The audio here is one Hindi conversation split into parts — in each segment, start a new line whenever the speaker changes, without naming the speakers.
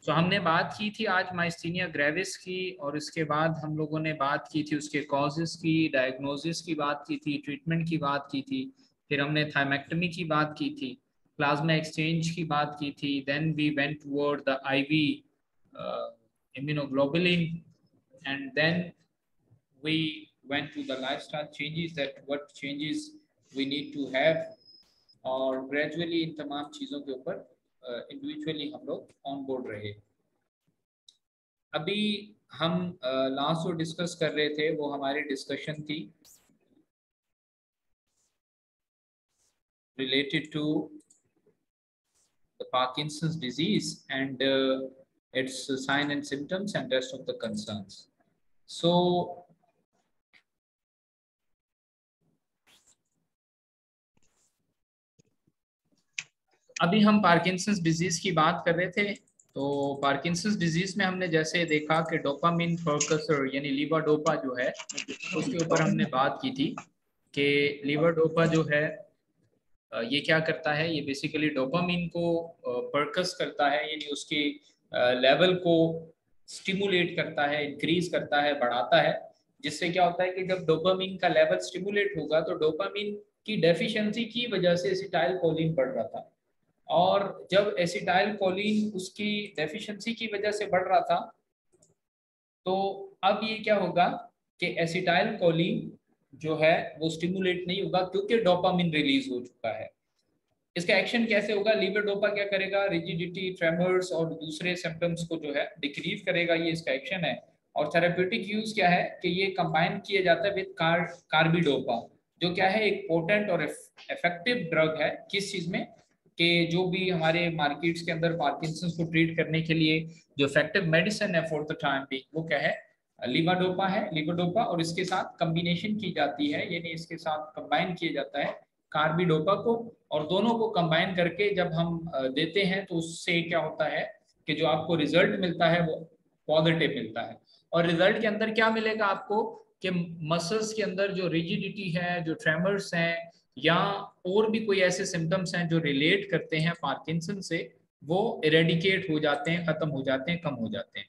हमने बात की थी आज माइस्थीनिया ग्रेविस की, और इसके बाद हम लोगों ने बात की थी उसके कॉजेस की, डायग्नोसिस की बात की थी, ट्रीटमेंट की बात की थी, फिर हमने थायमेक्टमी की बात की थी, प्लाज्मा एक्सचेंज की बात की थी, then we went toward the IV immunoglobulin, and then we went to the lifestyle changes, that what changes we need to have, और ग्रेजुअली इन तमाम चीज़ों के ऊपर इंडिविजुअली हम लोग ऑन बोर्ड रहे। अभी हम लास्ट जो डिस्कस कर रहे थे वो हमारी डिस्कशन थी related to the Parkinson's disease and its sign and symptoms and rest of the concerns. So अभी हम पार्किंसंस डिजीज की बात कर रहे थे। तो पार्किंसंस डिजीज में हमने जैसे देखा कि डोपामिन प्रोकसर यानी लीवाडोपा जो है उसके ऊपर हमने बात की थी कि लीवाडोपा जो है ये क्या करता है, ये बेसिकली डोपामिन को पर्कस करता है, यानी उसके लेवल को स्टिमुलेट करता है, इंक्रीज करता है, बढ़ाता है, जिससे क्या होता है कि जब डोपामिन का लेवल स्टिमुलेट होगा तो डोपामिन की डेफिशिएंसी की वजह से एसिटाइल कोलिन बढ़ रहा था, और जब एसिटाइल कोलिन उसकी डेफिशिएंसी की वजह से बढ़ रहा था तो अब ये क्या होगा कि एसिटाइल कोलिन जो है वो स्टिमुलेट नहीं होगा क्योंकि डोपामिन रिलीज हो चुका है। इसका एक्शन कैसे होगा, लीवोडोपा क्या करेगा, रिजिडिटी, ट्रेमर्स और दूसरे सिम्टम्स को जो है डिक्रीज करेगा, ये इसका एक्शन है। और थेरेप्यूटिक यूज क्या है कि ये कंबाइन किया जाता है विद कार्बिडोपा, जो क्या है एक पोटेंट और इफेक्टिव ड्रग है। किस चीज में कि जो भी हमारे मार्केट्स के अंदर पार्किंसंस को ट्रीट करने के लिए जो इफेक्टिव मेडिसिन है फॉर द टाइम बिंग, वो क्या है, लीवाडोपा है, लीवोडोपा, और इसके साथ कॉम्बिनेशन की जाती है, यानी इसके साथ कंबाइन किया जाता है कार्बिडोपा को, और दोनों को कंबाइन करके जब हम देते हैं तो उससे क्या होता है कि जो आपको रिजल्ट मिलता है वो पॉजिटिव मिलता है। और रिजल्ट के अंदर क्या मिलेगा आपको कि मसल्स के अंदर जो रिजिडिटी है, जो ट्रेमर्स हैं, या और भी कोई ऐसे सिम्टम्स हैं जो रिलेट करते हैं पार्किंसन से, वो इरेडिकेट हो जाते हैं, खत्म हो जाते हैं, कम हो जाते हैं।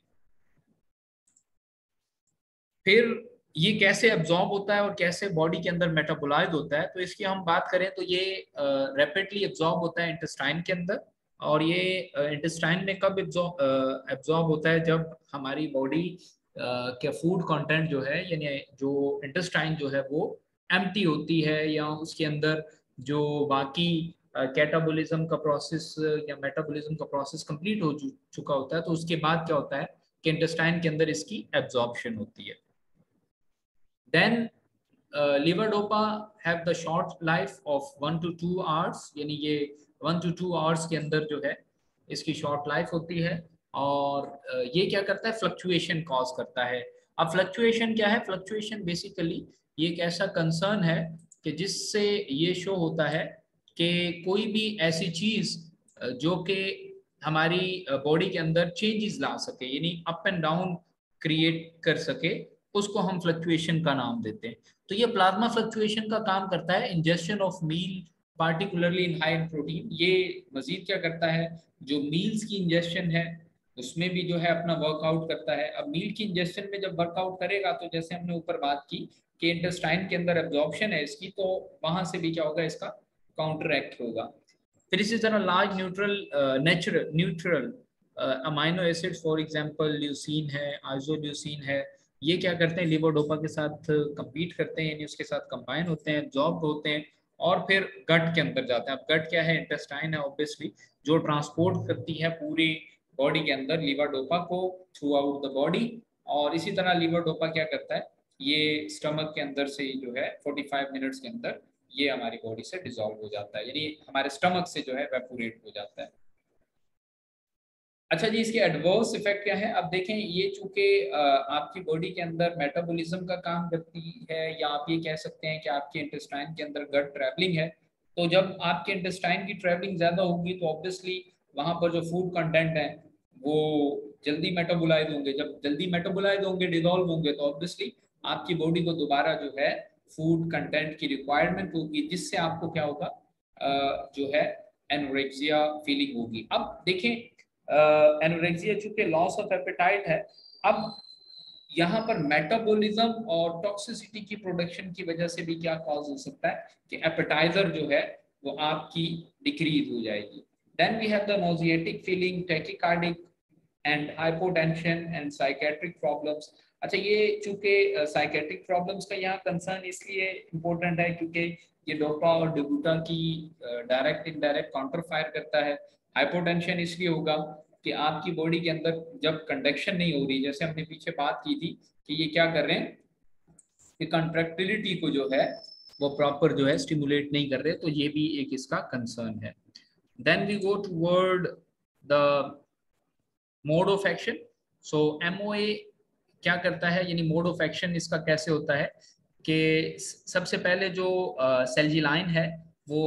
फिर ये कैसे एब्जॉर्ब होता है और कैसे बॉडी के अंदर मेटाबोलाइज होता है, तो इसकी हम बात करें तो ये रैपिडली एब्जॉर्ब होता है इंटेस्टाइन के अंदर। और ये इंटेस्टाइन में कब एब्जॉर्ब होता है, जब हमारी बॉडी के फूड कंटेंट जो है, यानी जो इंटेस्टाइन जो है वो एम्प्टी होती है, या उसके अंदर जो बाकी कैटाबोलिज्म का प्रोसेस या मेटाबॉलिज्म का प्रोसेस कंप्लीट हो चुका होता है, तो उसके बाद क्या होता है कि इंटेस्टाइन के अंदर इसकी एब्जॉर्प्शन होती है। Then levodopa have the short life of 1 to 2 hours, यानी ये 1 to 2 hours के अंदर जो है इसकी शॉर्ट लाइफ होती है। और ये क्या करता है, फ्लक्चुएशन कॉज करता है। अब फ्लक्चुएशन क्या है, फ्लक्चुएशन बेसिकली ये एक ऐसा कंसर्न है कि जिससे ये शो होता है कि कोई भी ऐसी चीज जो कि हमारी बॉडी के अंदर चेंजेस ला सके, यानी अप एंड डाउन क्रिएट कर सके, उसको हम फ्लक्चुएशन का नाम देते हैं। तो ये प्लाज्मा फ्लक्चुएशन का काम करता है। Injection of meal particularly in high protein, ये मजीद क्या करता है, जो मील्स की इंजेक्शन है उसमें भी जो है अपना वर्कआउट करता है। अब मील की इंजेक्शन में जब वर्कआउट करेगा तो जैसे हमने ऊपर बात की कि इंटेस्टाइन के अंदर एब्जॉर्प्शन है इसकी, तो वहां से भी क्या होगा, इसका काउंटर एक्ट होगा। फिर इसी तरह large neutral amino acids, for example leucine है, आइसोल्यूसीन है, ये क्या करते हैं, लीवोडोपा के साथ compete करते हैं, यानी उसके साथ कंबाइन होते हैं, एब्जॉर्ब होते हैं, और फिर गट के अंदर जाते हैं। अब गट क्या है, इंटेस्टाइन है ऑब्वियसली, जो ट्रांसपोर्ट करती है पूरी बॉडी के अंदर लीवोडोपा को थ्रू आउट द बॉडी। और इसी तरह लीवोडोपा क्या करता है, ये स्टमक के अंदर से जो है 45 मिनट्स के अंदर ये हमारी बॉडी से डिसॉल्व हो जाता है, यानी हमारे स्टमक से जो है वेपोरेट हो जाता है। अच्छा जी, इसके एडवर्स इफेक्ट क्या है, अब देखें, ये चूंकि आपकी बॉडी के अंदर मेटाबॉलिज्म का काम करती है, या आप ये कह सकते हैं कि आपके इंटेस्टाइन के अंदर गट ट्रैवलिंग है, तो जब आपके इंटेस्टाइन की ट्रैवलिंग ज्यादा होगी तो ऑब्वियसली वहां पर जो फूड कंटेंट है वो जल्दी मेटाबोलाइज होंगे। जब जल्दी मेटाबोलाइज होंगे, डिजोल्व होंगे, तो ऑब्वियसली आपकी बॉडी को दोबारा जो है फूड कंटेंट की रिक्वायरमेंट होगी, जिससे आपको क्या होगा, जो है एनोरेक्सिया फीलिंग होगी। अब देखें, एनोरेक्सिया चूंकि लॉस ऑफ एपेटाइट है, अब यहाँ पर मेटाबॉलिज्म और टॉक्सिसिटी की प्रोडक्शन की वजह से भी क्या कॉज हो सकता है कि एपेटाइजर जो है वो आपकी डिक्रीज हो जाएगी। Then we have the nauseatic feeling, tachycardic and hypotension and psychiatric problems. अच्छा, ये चूंकि साइकेट्रिक प्रॉब्लम्स का यहाँ कंसर्न इसलिए इम्पोर्टेंट है क्योंकि ये डोपा और डिबूटा की डायरेक्ट इनडायरेक्ट काउंटर फायर करता है। हाइपोटेंशन इसलिए होगा कि आपकी बॉडी के अंदर जब कंडक्शन नहीं हो रही, जैसे हमने पीछे बात की थी कि ये क्या कर रहे हैं कि कंट्रैक्टिलिटी को जो है वो प्रॉपर जो है स्टिमुलेट नहीं कर रहे, तो ये भी एक इसका कंसर्न है। Then we go toward the mode of action. So MOA क्या करता है, यानी मोड ऑफ एक्शन इसका कैसे होता है कि सबसे पहले जो सेल्जिलाइन है वो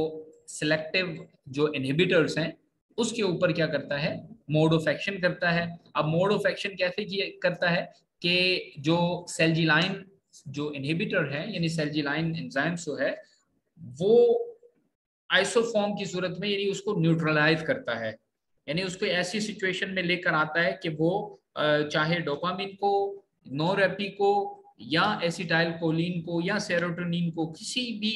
सिलेक्टिव जो इनहिबिटर्स हैं उसके ऊपर क्या करता है, मोड ऑफ एक्शन करता है। अब मोड ऑफ एक्शन कैसे करता है कि जो सेल्जिलाइन जो इनहिबिटर है यानी सेल्जिलाइन एंजाइम्स जो है वो आइसोफॉर्म की सूरत में यानी उसको न्यूट्रलाइज करता है, यानी उसको ऐसी सिचुएशन में लेकर आता है कि वो चाहे डोपामिन को, नोरेपी को या एसिटाइल कोलिन को या सेरोटोनिन को, किसी भी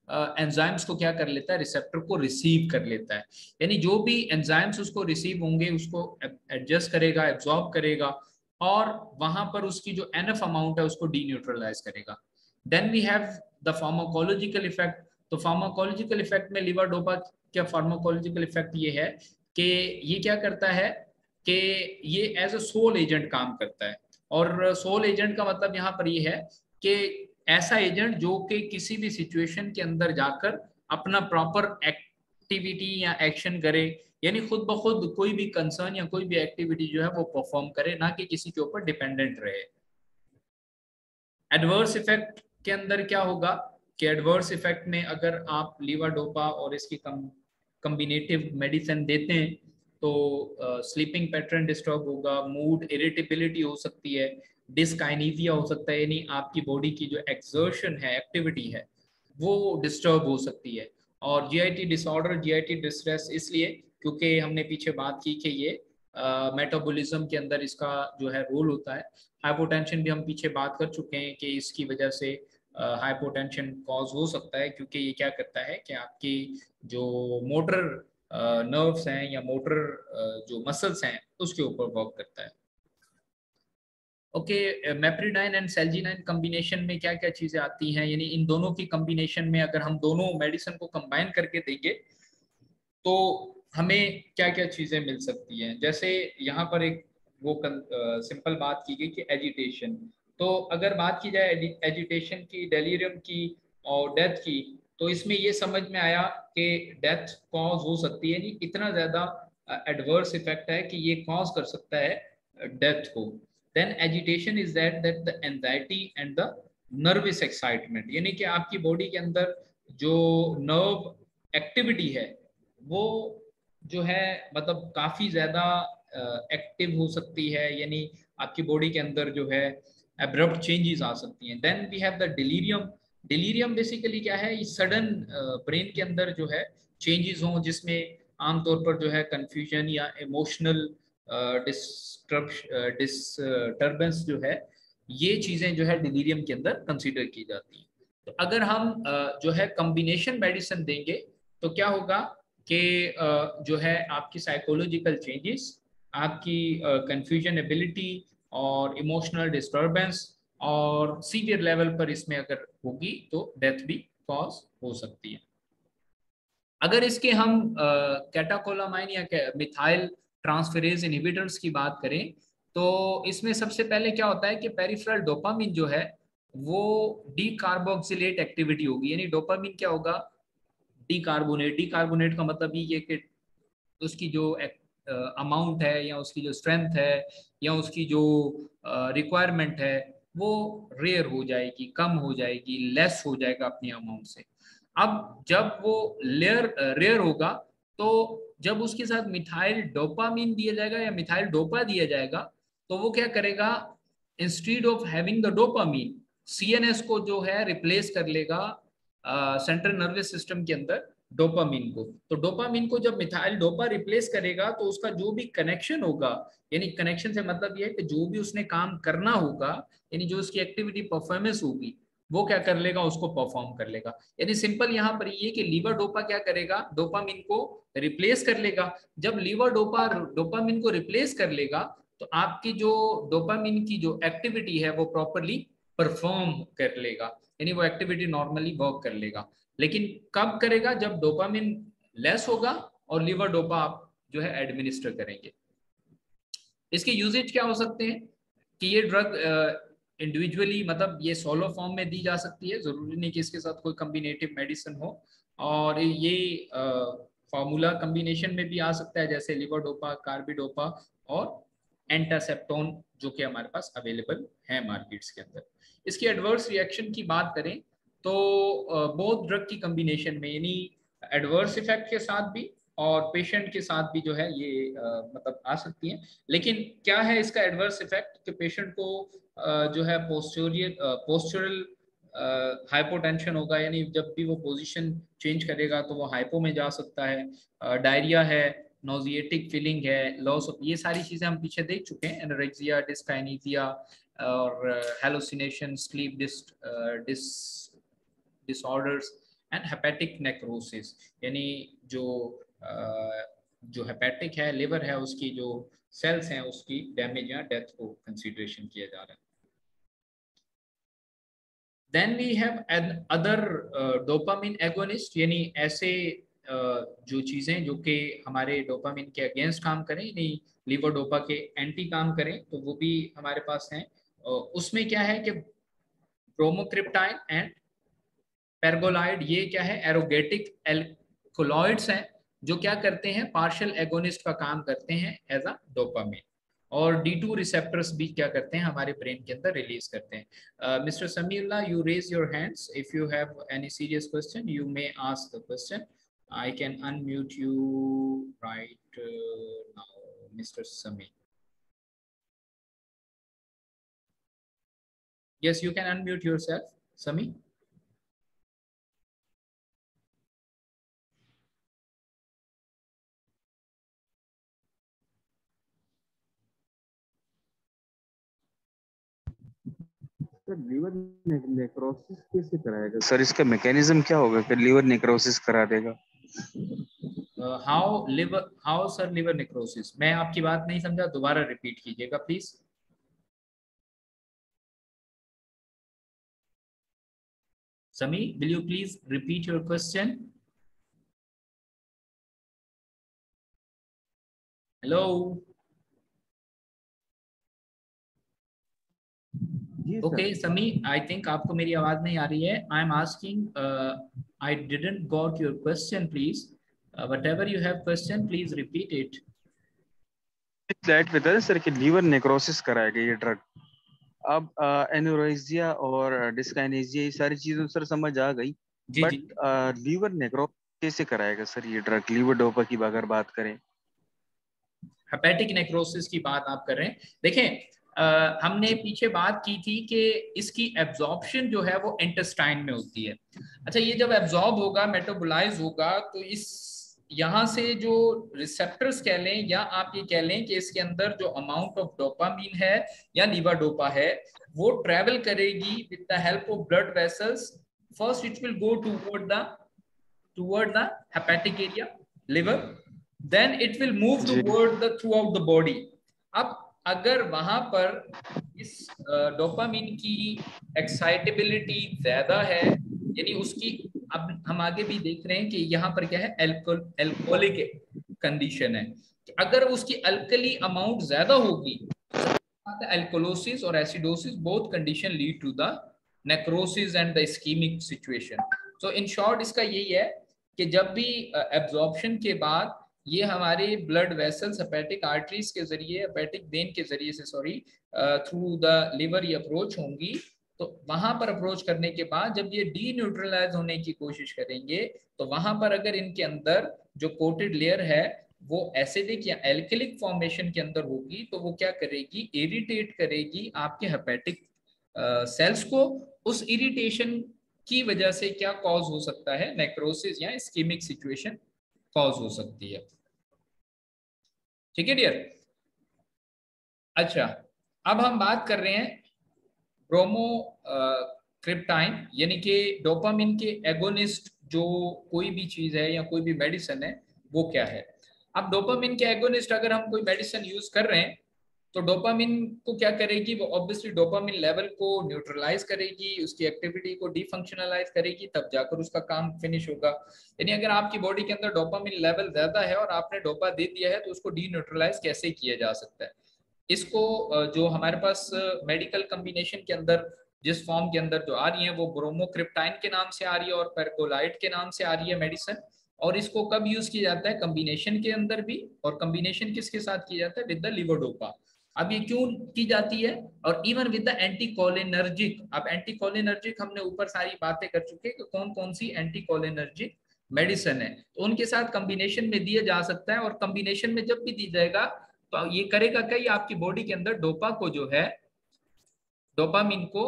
एंजाइम्स को क्या कर लेता है, रिसेप्टर को रिसीव कर लेता है। यानी जो भी एंजाइम्स उसको रिसीव होंगे उसको एडजस्ट करेगा, एब्जॉर्ब करेगा और वहां पर उसकी जो एनफ अमाउंट है उसको डी न्यूट्रलाइज करेगा। Then we have the pharmacological effect. तो फार्माकोलॉजिकल इफेक्ट में लीवाडोपा क्या फार्माकोलॉजिकल इफेक्ट ये है कि ये क्या करता है कि ये एज अ सोल एजेंट काम करता है। और सोल एजेंट का मतलब यहाँ पर ये है कि ऐसा एजेंट जो कि किसी भी सिचुएशन के अंदर जाकर अपना प्रॉपर एक्टिविटी या एक्शन करे, यानी खुद ब खुद कोई भी कंसर्न या कोई भी एक्टिविटी जो है वो परफॉर्म करे, ना कि किसी के ऊपर डिपेंडेंट रहे। एडवर्स इफेक्ट के अंदर क्या होगा कि एडवर्स इफेक्ट में अगर आप लीवाडोपा और इसकी कम्बिनेटिव मेडिसिन देते हैं तो स्लीपिंग पैटर्न डिस्टर्ब होगा, मूड इरिटेबिलिटी हो सकती है, डिस्काइनेसिया हो सकता है, यानी आपकी बॉडी की जो एक्सर्शन है, एक्टिविटी है, वो डिस्टर्ब हो सकती है। और जीआईटी डिसऑर्डर, जीआईटी डिस्ट्रेस इसलिए क्योंकि हमने पीछे बात की कि ये मेटाबॉलिज्म के अंदर इसका जो है रोल होता है। हाइपोटेंशन भी हम पीछे बात कर चुके हैं कि इसकी वजह से हाइपोटेंशन कॉज हो सकता है क्योंकि ये क्या करता है कि आपकी जो मोटर नर्व्स हैं या मोटर जो मसल्स हैं उसके ऊपर वर्क करता है। ओके, मेप्रिडाइन एंड सेल्जिनाइन कॉम्बिनेशन में क्या क्या चीजें आती हैं, यानी इन दोनों की कॉम्बिनेशन में अगर हम दोनों मेडिसिन को कंबाइन करके देंगे तो हमें क्या क्या चीजें मिल सकती हैं। जैसे यहाँ पर एक वो सिंपल बात की गई कि एजिटेशन, तो अगर बात की जाए एजिटेशन की, डेलीरियम की और डेथ की, तो इसमें ये समझ में आया कि डेथ कॉज हो सकती है, नहीं इतना ज्यादा एडवर्स इफेक्ट है कि ये कॉज कर सकता है डेथ को। Then agitation is that the anxiety and the nervous excitement, यानी कि आपकी बॉडी के अंदर जो नर्व एक्टिविटी है वो जो है मतलब काफी ज्यादा एक्टिव हो सकती है, यानी आपकी बॉडी के अंदर जो है एब्रप्ट चेंजेस आ सकती हैं। Then we have the delirium. Delirium basically क्या है, ये सडन ब्रेन के अंदर जो है चेंजेस हों जिसमें आमतौर पर जो है कंफ्यूजन या इमोशनल डिस्टर्बेंस जो है, ये चीजें जो है डिलीरियम के अंदर कंसीडर की जाती हैं। तो अगर हम जो है कॉम्बिनेशन मेडिसिन देंगे तो क्या होगा कि जो है आपकी साइकोलॉजिकल चेंजेस, आपकी कंफ्यूजन एबिलिटी और इमोशनल डिस्टर्बेंस और सीवियर लेवल पर इसमें अगर होगी तो डेथ भी कॉज हो सकती है। अगर इसके हम कैटाकोलामाइन या मिथाइल ट्रांसफेरेज इनहिबिटर्स की बात करें तो इसमें सबसे पहले क्या होता है कि पेरिफेरल डोपामिन जो है वो डीकार्बोक्सिलेट एक्टिविटी होगी, यानी डोपामिन क्या होगा, डीकार्बोनेट। डीकार्बोनेट का मतलब ये कि उसकी जो अमाउंट है या उसकी जो स्ट्रेंथ है या उसकी जो रिक्वायरमेंट है वो रेयर हो जाएगी, कम हो जाएगी, लेस हो जाएगा अपनी अमाउंट से। अब जब वो रेयर होगा तो जब उसके साथ मिथाइल डोपामीन दिया जाएगा या मिथाइल डोपा दिया जाएगा तो वो क्या करेगा, instead of having the dopamine, CNS को जो है रिप्लेस कर लेगा सेंट्रल नर्वस सिस्टम के अंदर डोपामिन को। तो डोपामिन को जब मिथाइल डोपा रिप्लेस करेगा तो उसका जो भी कनेक्शन होगा, यानी कनेक्शन से मतलब ये है कि जो भी उसने काम करना होगा, यानी जो उसकी एक्टिविटी परफॉर्मेंस होगी, वो क्या कर लेगा, उसको परफॉर्म कर लेगा। यानी सिंपल यहाँ पर ये कि लीवर डोपा क्या करेगा, डोपामिन को रिप्लेस कर लेगा। जब लीवर डोपा डोपामिन को रिप्लेस कर लेगा तो आपकी जो डोपामिन की जो एक्टिविटी है वो प्रॉपरली परफॉर्म कर लेगा, यानी वो एक्टिविटी नॉर्मली वर्क कर लेगा। लेकिन कब करेगा, जब डोपामिन लेस होगा और लीवर डोपा आप जो है एडमिनिस्टर करेंगे। इसके यूजेज क्या हो सकते हैं कि ये ड्रग इंडिविजुअली, मतलब ये सोलो फॉर्म में दी जा सकती है, जरूरी नहीं कि इसके साथ कोई कम्बिनेटिव मेडिसिन हो। और ये फार्मूला कम्बिनेशन में भी आ सकता है, जैसे लिवोडोपा, कार्बिडोपा और एंटासेप्टोन, जो कि हमारे पास अवेलेबल है मार्केट्स के अंदर। इसकी एडवर्स रिएक्शन की बात करें तो बोथ ड्रग की कम्बिनेशन में, यानी एडवर्स इफेक्ट के साथ भी और पेशेंट के साथ भी जो है ये मतलब आ सकती है। लेकिन क्या है इसका एडवर्स इफेक्ट, कि पेशेंट को जो है पोस्चरल हाइपोटेंशन होगा, यानी जब भी वो पोजीशन चेंज करेगा तो वो हाइपो में जा सकता है। डायरिया है, नोजिएटिक फीलिंग है, लॉस ऑफ, ये सारी चीजें हम पीछे देख चुके हैं, एनोरेक्सिया, डिस्काइनेसिया और hallucination, sleep disorders and hepatic necrosis, यानी जो जो हेपेटिक है, लिवर है, उसकी जो सेल्स हैं उसकी डैमेज या डेथ को कंसीडरेशन किया जा रहा है। Then we have other dopamine agonist, यानी ऐसे जो चीजें जो कि हमारे डोपामिन के अगेंस्ट काम करें, यानी लीवर डोपा के एंटी काम करें, तो वो भी हमारे पास हैं। उसमें क्या है कि ब्रोमोक्रिप्टाइन एंड पेर्गोलाइड, ये क्या है, एरोगेटिक एल्कोलॉइड्स हैं, जो क्या करते हैं, पार्शियल एगोनिस्ट का काम करते हैं एज अ डोपामिन। और D2 रिसेप्टर्स भी क्या करते हैं, हमारे ब्रेन के अंदर रिलीज करते हैं। Mister Samiullah, you raise your hands, if you have any serious question you may ask the question. I can unmute you right now, mister Sami. Yes, you can unmute yourself, Sami.
Sir liver necrosis कैसे कराएगा सर, इसका मैकेनिज्म क्या होगा कि लीवर नेक्रोसिस करा देगा?
हाउ सर लिवर नेक्रोसिस, मैं आपकी बात नहीं समझा, दोबारा रिपीट कीजिएगा प्लीज। समी, will you please repeat your question? Hello. Okay समी, आई थिंक आपको मेरी आवाज नहीं आ रही है। I am asking, I didn't got your question please, what ever you have question please repeat it.
Flat पे था सर कि लीवर नेक्रोसिस कराएगा ये ड्रग। अब एनोरेक्सिया और डिस्काइनेसिया ये सारी चीजें सर समझ आ गई,
जी जी।
बट लीवर नेक्रोसिस कैसे कराएगा सर ये ड्रग, लीवर डोपा की अगर बात करें?
हेपेटिक नेक्रोसिस की बात आप कर रहे हैं, देखें हमने पीछे बात की थी कि इसकी एब्जॉर्प्शन जो है वो इंटेस्टाइन में होती है। अच्छा, ये जब एब्जॉर्ब होगा, मेटाबोलाइज होगा, तो इस यहाँ से जो रिसेप्टर्स कह लें, या आप ये कह लें कि इसके अंदर जो अमाउंट ऑफ डोपामिन है या लीवाडोपा है, वो ट्रेवल करेगी with the help of blood vessels. First it will go toward the hepatic area, liver, then it will move
जी
toward the throughout the body. अब अगर वहां पर इस डोपामिन की एक्साइटेबिलिटी ज्यादा है, यानी उसकी, अब हम आगे भी देख रहे हैं कि यहाँ पर क्या है, एल्कोलिक कंडीशन है, कि अगर उसकी अल्कली अमाउंट ज्यादा होगी, एल्कोलोसिस और acidosis both condition lead to the necrosis and the ischemic situation. So in short इसका यही है कि जब भी एब्जॉर्प्शन के बाद ये हमारे ब्लड वेसल्स हेपेटिक आर्टरीज के जरिए, हेपेटिक वेन के जरिए से, सॉरी, थ्रू द लिवर ये अप्रोच होंगी, तो वहां पर अप्रोच करने के बाद जब ये डी न्यूट्रलाइज होने की कोशिश करेंगे, तो वहां पर अगर इनके अंदर जो कोटेड लेयर है वो एसिडिक या एल्कलिक फॉर्मेशन के अंदर होगी, तो वो क्या करेगी, इरिटेट करेगी आपके हेपेटिक सेल्स को। उस इरिटेशन की वजह से क्या कॉज हो सकता है, नेक्रोसिस या इस्केमिक सिचुएशन कॉज हो सकती है। ठीक है डियर। अच्छा, अब हम बात कर रहे हैं ब्रोमो क्रिप्टाइन यानी कि डोपामिन के एगोनिस्ट जो कोई भी चीज है या कोई भी मेडिसिन है वो क्या है। अब डोपामिन के एगोनिस्ट अगर हम कोई मेडिसिन यूज कर रहे हैं तो डोपामिन को क्या करेगी, वो ऑब्वियसली डोपामिन लेवल को न्यूट्रलाइज करेगी, उसकी एक्टिविटी को डिफंक्शनलाइज करेगी, तब जाकर उसका काम फिनिश होगा। यानी अगर आपकी बॉडी के अंदर डोपामिन लेवल ज्यादा है और आपने डोपा दे दिया है तो उसको डी न्यूट्रलाइज कैसे किया जा सकता है। इसको जो हमारे पास मेडिकल कम्बिनेशन के अंदर जिस फॉर्म के अंदर जो आ रही है वो ब्रोमोक्रिप्टाइन के नाम से आ रही है और पेरकोलाइट के नाम से आ रही है मेडिसिन। और इसको कब यूज किया जाता है, कम्बिनेशन के अंदर भी, और कम्बिनेशन किसके साथ किया जाता है, विद द लिवोडोपा। अब ये क्यों की जाती है, और इवन विद द एंटीकोलिनर्जिक। अब एंटीकोलिनर्जिक हमने ऊपर सारी बातें कर चुके हैं कि कौन कौन सी एंटीकोलिनर्जिक मेडिसिन है, तो उनके साथ कम्बिनेशन में दिया जा सकता है। और कम्बिनेशन में जब भी दी जाएगा तो ये करेगा क्या, ये आपकी बॉडी के अंदर डोपा को जो है, डोपामिन को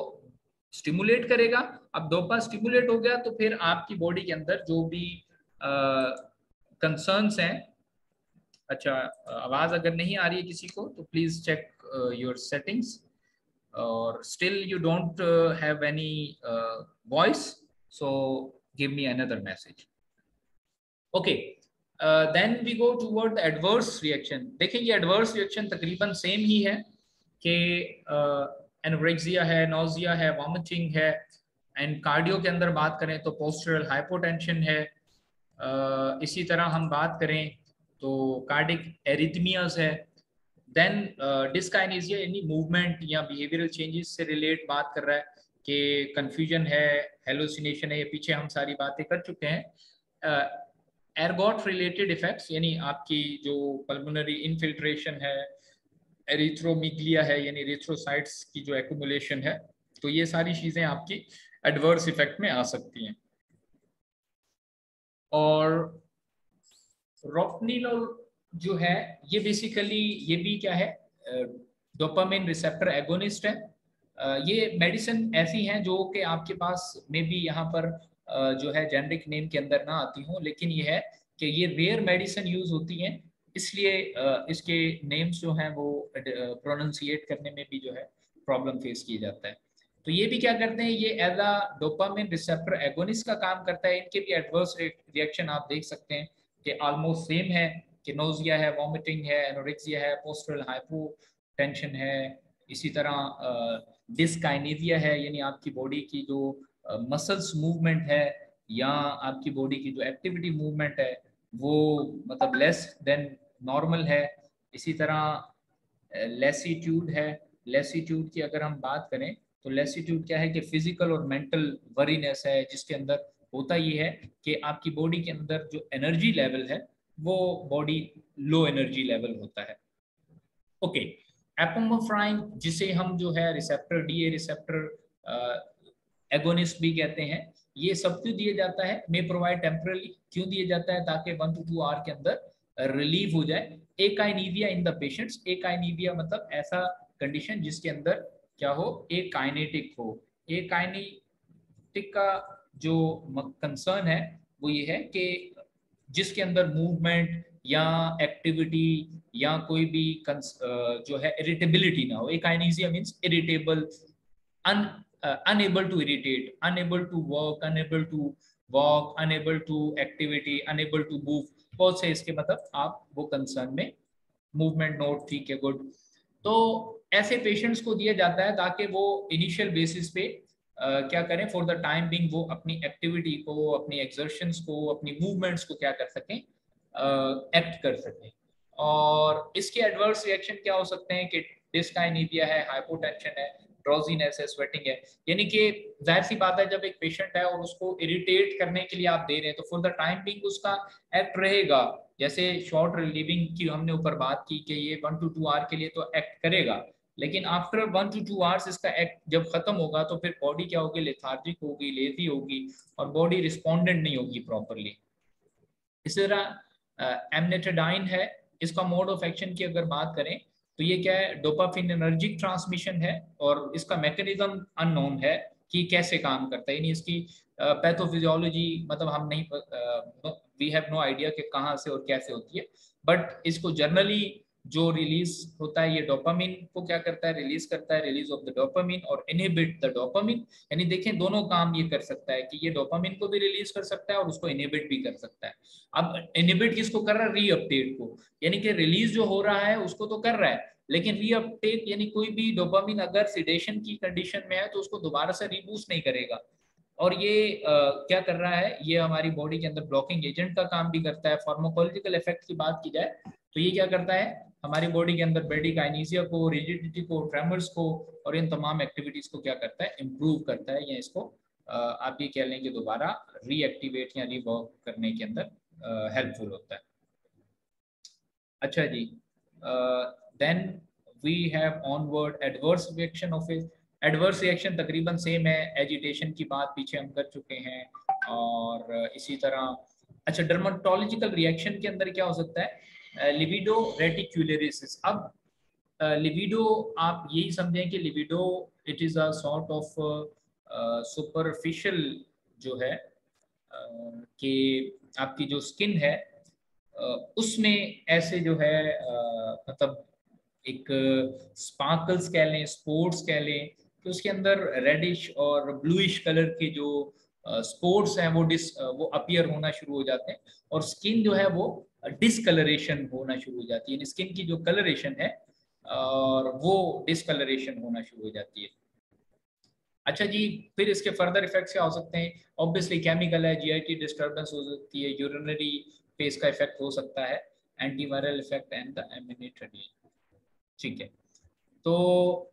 स्टिमुलेट करेगा। अब डोपा स्टिमुलेट हो गया तो फिर आपकी बॉडी के अंदर जो भी कंसर्न्स हैं। अच्छा, आवाज अगर नहीं आ रही है किसी को तो प्लीज चेक योर सेटिंग्स, और still you don't have any voice, so give me another message. Okay, then we go toward adverse reaction. देखिए ये एडवर्स रिएक्शन तकरीबन सेम ही है कि एनोरेक्सिया है, नोजिया है, वॉमिटिंग है। एंड कार्डियो के अंदर बात करें तो पोस्चरल हाइपोटेंशन है। इसी तरह हम बात करें तो कार्डिक एरिथमियाज है। देन डिस्काइनेसिया यानी मूवमेंट या बिहेवियरल चेंजेस से रिलेट बात कर रहा है कि कंफ्यूजन है, हेलुसिनेशन है, ये पीछे हम सारी बातें कर चुके हैं। एर्गॉट रिलेटेड इफेक्ट्स यानी आपकी जो पल्मोनरी इनफिल्ट्रेशन है, एरिथ्रोमिग्लिया है यानी एरिथ्रोसाइट्स की जो एक्यूमुलेशन है, तो ये सारी चीजें आपकी एडवर्स इफेक्ट में आ सकती हैं। और रोपनिलोल जो है ये बेसिकली ये भी क्या है, डोपामिन रिसेप्टर एगोनिस्ट है। ये मेडिसिन ऐसी हैं जो कि आपके पास में भी यहाँ पर जो है जेनरिक नेम के अंदर ना आती हो, लेकिन ये है कि ये रेयर मेडिसिन यूज होती हैं, इसलिए इसके नेम्स जो हैं वो प्रोनाउंसिएट करने में भी जो है प्रॉब्लम फेस किया जाता है। तो ये भी क्या करते हैं, ये as a dopamine receptor agonist का काम करता है। इनके भी एडवर्स रिएक्शन आप देख सकते हैं कि ऑलमोस्ट सेम है, कि नोजिया है, वॉमिटिंग है, एनोरेक्सिया है, पोस्टरल हाइपोटेंशन है। इसी तरह डिस्काइनेसिया है यानी आपकी बॉडी की जो मसल्स मूवमेंट है या आपकी बॉडी की जो एक्टिविटी मूवमेंट है वो मतलब लेस देन नॉर्मल है। इसी तरह लेसीट्यूड है। लेसीट्यूड की अगर हम बात करें तो लेसीट्यूड क्या है कि फिजिकल और मेंटल वरीनेस है, जिसके अंदर होता ये है कि आपकी बॉडी के अंदर जो एनर्जी लेवल है वो बॉडी लो एनर्जी लेवल होता है। ओके, एपोमोफ्राइन जिसे हम जो है रिसेप्टर डीए रिसेप्टर एगोनिस्ट भी कहते हैं, ये सब क्यों दिया जाता है, मे प्रोवाइड टेम्परली, क्यों दिया जाता है, ताकि 1 to 2 आवर के अंदर रिलीव हो जाए एकाइनेविया इन द पेशेंट्स। एकाइनेविया मतलब ऐसा कंडीशन जिसके अंदर क्या हो, एक काइनेटिक हो। एक काइनेटिक का जो कंसर्न है वो ये है कि जिसके अंदर मूवमेंट या एक्टिविटी या कोई भी जो है इरिटेबिलिटी ना हो। Akinesia means irritable, unable to irritate, unable to work, unable to walk, unable to activity, unable to move, बहुत से इसके मतलब आप वो कंसर्न में मूवमेंट नोट, ठीक है, गुड। तो ऐसे पेशेंट्स को दिया जाता है ताकि वो इनिशियल बेसिस पे क्या करें, फॉर द टाइम बिंग वो अपनी एक्टिविटी को, अपनी एक्सर्शंस को, अपनी मूवमेंट्स को क्या कर सकें, एक्ट कर सकें। और इसके एडवर्स रिएक्शन क्या हो सकते हैं कि डिस्काइनेसिया है, हाइपोटेंशन है, ड्रॉजीनेस है, स्वेटिंग है। यानी कि जाहिर सी बात है जब एक पेशेंट है और उसको इरिटेट करने के लिए आप दे रहे हैं तो फॉर द टाइम बिंग उसका एक्ट रहेगा। जैसे शॉर्ट रिलीविंग की हमने ऊपर बात की कि ये 1 to 2 आवर के लिए तो एक्ट करेगा, लेकिन आफ्टर 1 to 2 आवर्स इसका एक्ट जब खत्म होगा तो फिर बॉडी क्या होगी, लेथार्जिक होगी, लेजी होगी और बॉडी रिस्पोंडेंट नहीं होगी प्रॉपरली। इसी तरह एमनेटाडाइन है, इसका मोड ऑफ एक्शन की अगर बात करें तो ये क्या है, डोपामिनर्जिक ट्रांसमिशन है और इसका मैकेनिज्म अननोन है कि कैसे काम करता है, यानी इसकी पैथोफिजियोलॉजी मतलब हम नहीं, वी हैव नो आइडिया कि कहाँ से और कैसे होती है, बट इसको जनरली जो रिलीज होता है ये डोपामिन को क्या करता है, रिलीज करता है, रिलीज ऑफ द डोपामिन और इनहिबिट द डोपामिन। यानी देखें दोनों काम ये कर सकता है कि ये डोपामिन को भी रिलीज कर सकता है और उसको इनहिबिट भी कर सकता है। अब इनहिबिट किसको कर रहा है, रीअपटेक को, यानी कि रिलीज जो हो रहा है उसको तो कर रहा है, लेकिन रीअपटेक यानी कोई भी डोपामिन अगर सिडेशन की कंडीशन में है तो उसको दोबारा से रीबूस्ट नहीं करेगा। और ये क्या कर रहा है, ये हमारी बॉडी के अंदर ब्लॉकिंग एजेंट का काम भी करता है। फार्माकोलॉजिकल इफेक्ट की बात की जाए तो ये क्या करता है, हमारी बॉडी के अंदर ब्रेडिकाइनेसिया को, रिजिडिटी को, ट्रेमर्स को और इन तमाम एक्टिविटीज को क्या करता है, इम्प्रूव करता है, या इसको आप ये कह लें कि दोबारा रीएक्टिवेट या रिवर्क करने के अंदर हेल्पफुल होता है। अच्छा जी, then we have onward adverse reaction of it. Adverse reaction तकरीबन सेम है, एजिटेशन की बात पीछे हम कर चुके हैं, और इसी तरह अच्छा डर्मेटोलॉजिकल रिएक्शन के अंदर क्या हो सकता है, लिबिडो रेटिक्युलरिस। अब लिबिडो आप यही समझें कि libido it is a sort of superficial जो है कि आपकी जो स्किन है उसमें ऐसे जो है मतलब एक स्पार्कल्स कह लें, स्पोर्ट्स कह लें, कि उसके अंदर रेडिश और ब्लूइश कलर के जो स्पोर्ट्स हैं वो अपीयर होना शुरू हो जाते हैं, और स्किन जो है वो डिसकलरेशन होना शुरू हो जाती है। स्किन की जो कलरेशन है और वो डिसकलरेशन होना शुरू हो जाती है। अच्छा जी, फिर इसके फर्दर इफेक्ट्स क्या हो सकते हैं, ऑब्वियसली केमिकल है, जीआईटी डिस्टर्बेंस हो सकती है, यूरिनरी फेस का इफेक्ट हो सकता है, antiviral effect and the amantadine. ठीक है, तो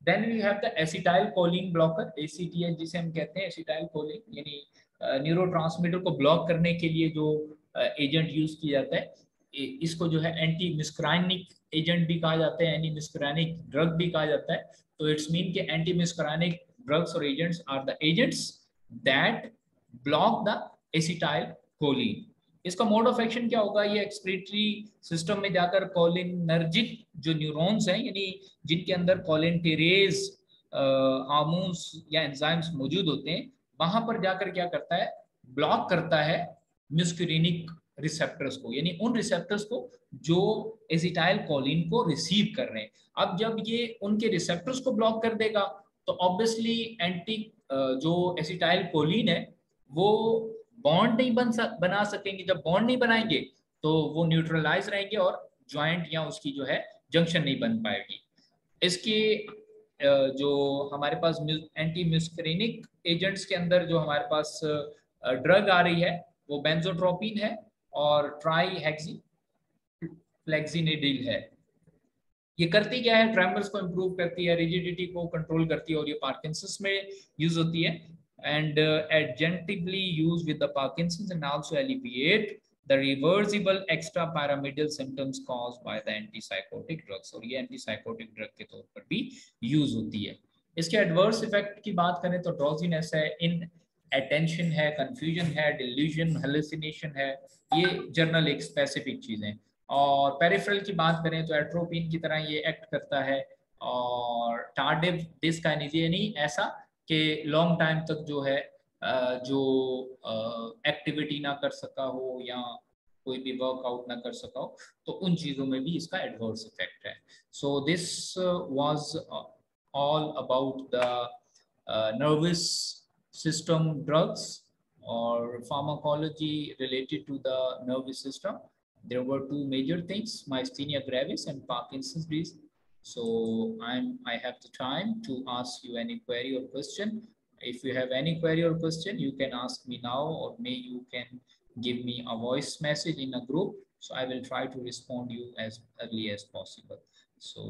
then we have the acetylcholine blocker, ACTH जिसे हम कहते हैं, एसिटाइल कोलिन, यानी न्यूरोट्रांसमीटर को ब्लॉक करने के लिए जो एजेंट यूज किया जाता है, इसको जो है एंटी मिस्क्राइनिक एजेंट भी कहा जाता है, एंटी मिस्क्राइनिक ड्रग भी कहा जाता है। तो इट्स मीन के एंटी मिस्क्राइनिक ड्रग्स और agents are the agents that block the acetylcholine. इसका मोड ऑफ एक्शन क्या होगा, ये एक्सक्रीटरी सिस्टम में जाकर कोलिनर्जिक जो न्यूरॉन्स हैं, यानी जिनके अंदर कोलिनटेरेज हार्मोन्स या एंजाइम्स मौजूद होते हैं, वहां पर जाकर क्या करता है, ब्लॉक करता है म्यूस्करीनिक रिसेप्टर्स को, यानी उन रिसेप्टर्स को जो एसिटाइल कोलिन को रिसीव कर रहे हैं। अब जब ये उनके रिसेप्टर्स को ब्लॉक कर देगा तो ऑब्वियसली एंटी जो एसिटाइल कोलिन है वो बॉन्ड नहीं बना सकेंगे। जब बॉन्ड नहीं बनाएंगे तो वो न्यूट्रलाइज रहेंगे और ज्वाइंट या उसकी जो है जंक्शन नहीं बन पाएगी। इसके जो हमारे पास एंटी म्यूस्करीनिक एजेंट्स के अंदर जो हमारे पास ड्रग आ रही है वो बेंजोट्रोपिन है और ट्राईहेक्सी फ्लेक्सिनिडिल है। ये करती क्या है, ट्रेमर्स को इंप्रूव करती है, रिजिडिटी को कंट्रोल करती है, और ये पार्किंसंस में यूज होती है and adjunctively used with the Parkinson's and also alleviate the reversible extrapyramidal symptoms caused by the antipsychotic drugs, और ये antipsychotic drug के तौर पर भी यूज होती है। इसके एडवर्स इफेक्ट की बात करें तो ड्रॉजीनेस है, इन अटेंशन है, कंफ्यूजन है, डिल्यूजन, हेलुसिनेशन है, ये जर्नल एक स्पेसिफिक चीजें। और पेरिफेरल की बात करें तो एट्रोपिन की तरह ये एक्ट करता है, और टार्डिव डिस्काइनेसिया यानी ऐसा कि लॉन्ग टाइम तक जो है जो एक्टिविटी ना कर सका हो या कोई भी वर्कआउट ना कर सका हो, तो उन चीज़ों में भी इसका एडवर्स इफेक्ट है। So this was all about the nervous system drugs or pharmacology related to the nervous system. There were two major things, myasthenia gravis and Parkinson's disease. So I have the time to ask you any query or question. If you have any query or question, you can ask me now, or maybe you can give me a voice message in a group. So I will try to respond you as early as possible. So